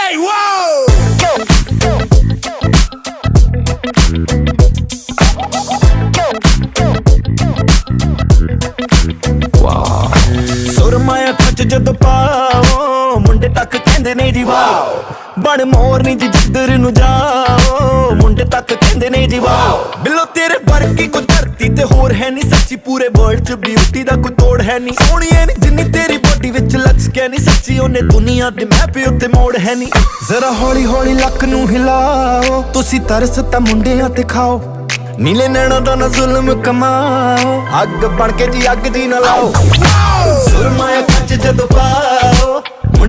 Hey, whoa! ਸੁਰਮਾਇਆ ਖੱਚ ਜਦੋਂ ਪਾਓ ਮੁੰਡੇ ਤੱਕ ਕਹਿੰਦੇ ਨੇ ਜੀ ਵਾਓ ਬਣ ਮੋਰਨੀ ਜੀ ਜਿੱਧਰ ਨੂੰ ਜਾਓ ਮੁੰਡੇ ਤੱਕ ਕਹਿੰਦੇ ਨੇ ਜੀ ਵਾਓ ਬਿੱਲੋ ਤੇਰੇ ਵਰਗੀ ਕੋਈ ਧਰਤੀ ਤੇ ਹੋਰ ਹੈ ਨਹੀਂ ਸੱਚੀ ਪੂਰੇ ਵਰਲਡ 'ਚ ਬਿਊਟੀ ਦਾ ਕੋਈ ਤੋੜ ਹੈ ਨਹੀਂ ਸੋਹਣੀਏ ਨੀ ਜਿੰਨੀ ਤੇਰੀ ਬੋਡੀ ਵਿੱਚ ਲਚਕਿਆ ਨਹੀਂ ਸੱਚੀ ਉਹਨੇ ਦੁਨੀਆ ਦੇ ਮੈਪ ਉੱਤੇ ਮੋੜ ਹੈ ਨਹੀਂ ਜ਼ਰਾ ਹੌਲੀ ਹੌਲੀ ਲੱਕ ਨੂੰ ਹਿਲਾਓ ਤੁਸੀਂ ਤਰਸ ਤਾਂ ਮੁੰਡਿਆਂ ਤੇ ਖਾਓ ਨੀਲੇ ਨੈਣਾਂ ਦਾ ਨਾ ਜ਼ੁਲਮ ਕਮਾਓ ਅੱਗ ਬਣ ਕੇ ਜੀ ਅੱਗ ਦੀ ਨਾ ਲਾਓ ਸੁਰਮਾਇਆ ਕੱਚ ਜਦੋਂ ਪਾਓ